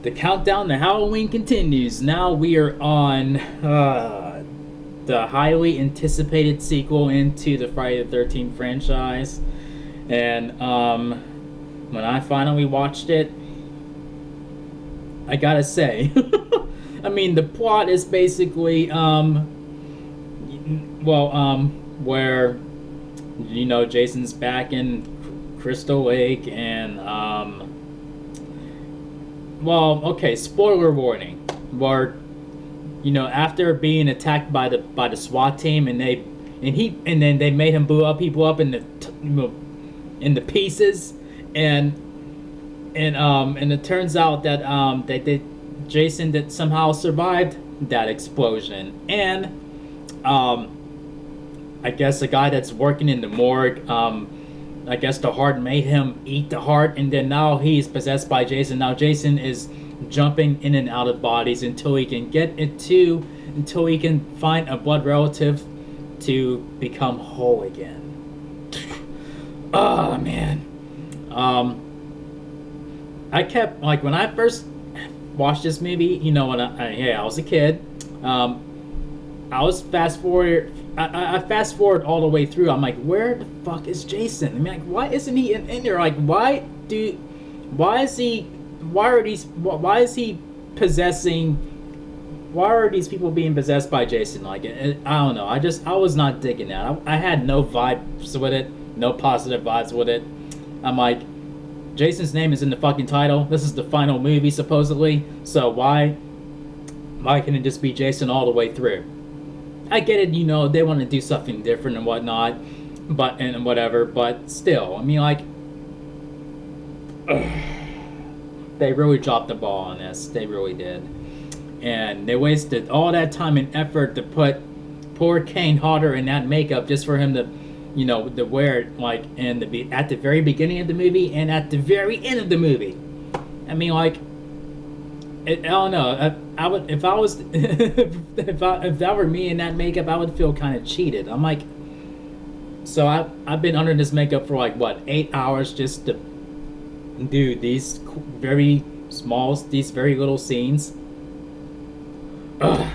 The countdown to Halloween continues. Now we are on the highly anticipated sequel into the Friday the 13th franchise. And when I finally watched it, I gotta say, I mean, the plot is basically, where, Jason's back in Crystal Lake and, okay, spoiler warning. Where, after being attacked by the SWAT team, and then they made him blow people up in the pieces, and it turns out that Jason that somehow survived that explosion, and I guess the guy that's working in the morgue, I guess the heart made him eat the heart, and then now he's possessed by Jason. Now Jason is jumping in and out of bodies until he can find a blood relative to become whole again. Oh man. I kept, like, when I first watched this movie, when I was a kid, I was fast forward. I fast forward all the way through. I'm like, where the fuck is Jason? I mean, like, why isn't he in there? Like, why is he possessing? Why are these people being possessed by Jason? Like, I don't know. I was not digging that. I had no vibes with it, no positive vibes with it. I'm like, Jason's name is in the fucking title. This is the final movie, supposedly. So why can't it just be Jason all the way through? I get it, they want to do something different and whatnot, and whatever, but still, I mean, like, they really dropped the ball on this. They really did. And they wasted all that time and effort to put poor Kane Hodder in that makeup just for him to, to wear it, like, at the very beginning of the movie and at the very end of the movie. I mean, like, I don't know. I would, if I was, if that were me in that makeup, I would feel kind of cheated. I'm like, so I've been under this makeup for like what, 8 hours just to do these very little scenes. Ugh.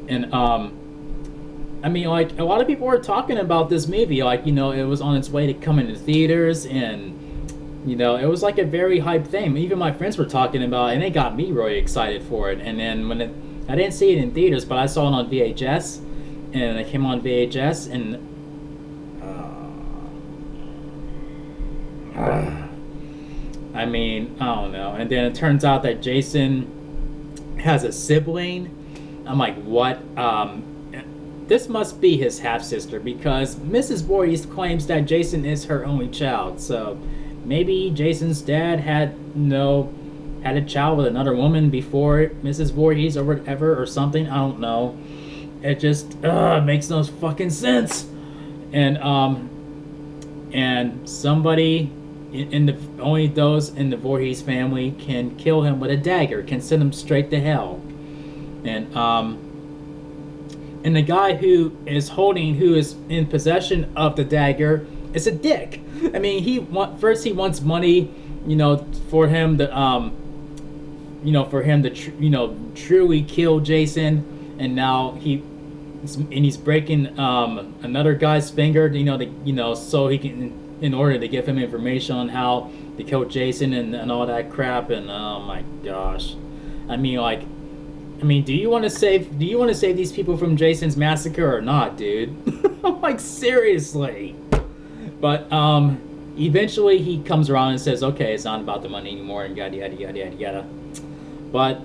And I mean, like, a lot of people were talking about this movie, like, it was on its way to come into theaters, and it was like a very hyped thing. Even my friends were talking about it, and it got me really excited for it. And then I didn't see it in theaters, but I saw it on VHS, and it came on VHS, and I mean, I don't know. And then it turns out that Jason has a sibling. I'm like, what? This must be his half-sister, because Mrs. Voorhees claims that Jason is her only child. So maybe Jason's dad had a child with another woman before Mrs. Voorhees or whatever, or something. I don't know. It just makes no fucking sense. And somebody only those in the Voorhees family can kill him with a dagger, can send him straight to hell. And the guy who is in possession of the dagger is a dick. I mean, first he wants money, for him to, truly kill Jason, and now he's breaking another guy's finger, so he can, in order to give him information on how to kill Jason and all that crap. And oh my gosh, I mean, do you want to save these people from Jason's massacre or not, dude? I'm like, seriously. But eventually he comes around and says, okay, it's not about the money anymore, and yada yada yada yada yada. But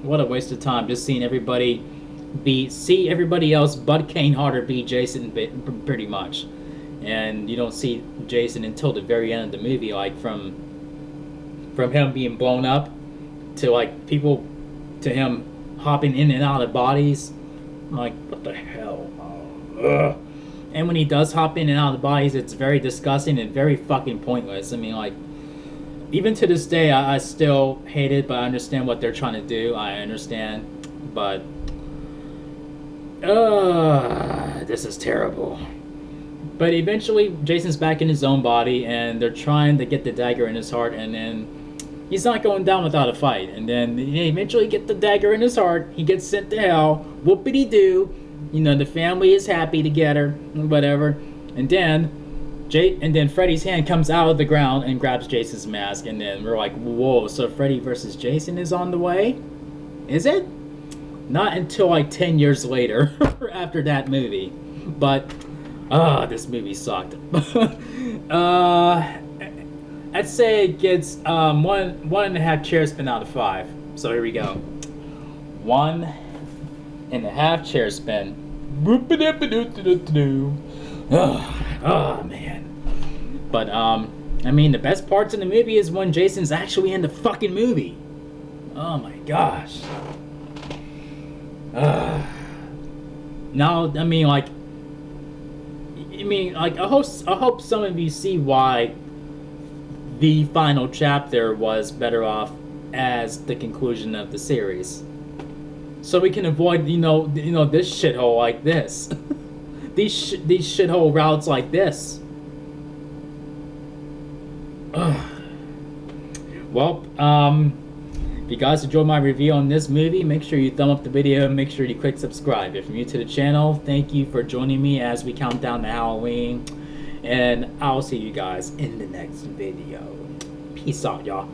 what a waste of time, just seeing everybody else but Kane Hodder be Jason, pretty much. And you don't see Jason until the very end of the movie, like from him being blown up to, like, people, to him hopping in and out of bodies. I'm like, what the hell? Ugh. And when he does hop in and out of bodies, it's very disgusting and very fucking pointless. I mean, like, even to this day, I still hate it, but I understand what they're trying to do. I understand, but this is terrible. But eventually, Jason's back in his own body, and they're trying to get the dagger in his heart, and then he's not going down without a fight. And then they eventually get the dagger in his heart. He gets sent to hell. Whoopity doo. You know, the family is happy together, whatever. And then Freddy's hand comes out of the ground and grabs Jason's mask. And then we're like, whoa, so Freddy versus Jason is on the way? Is it? Not until like 10 years later after that movie. But, this movie sucked. I'd say it gets 1.5 chair spin out of 5. So here we go. 1.5 chair spin. Oh man. But I mean, the best parts in the movie is when Jason's actually in the fucking movie. Oh my gosh. Now, I mean, like, I hope some of you see why the final chapter was better off as the conclusion of the series, so we can avoid this shithole like this, these shithole routes like this. Well, if you guys enjoyed my review on this movie, make sure you thumb up the video and make sure you click subscribe. If you're new to the channel, thank you for joining me as we count down to Halloween. And I'll see you guys in the next video. Peace out, y'all.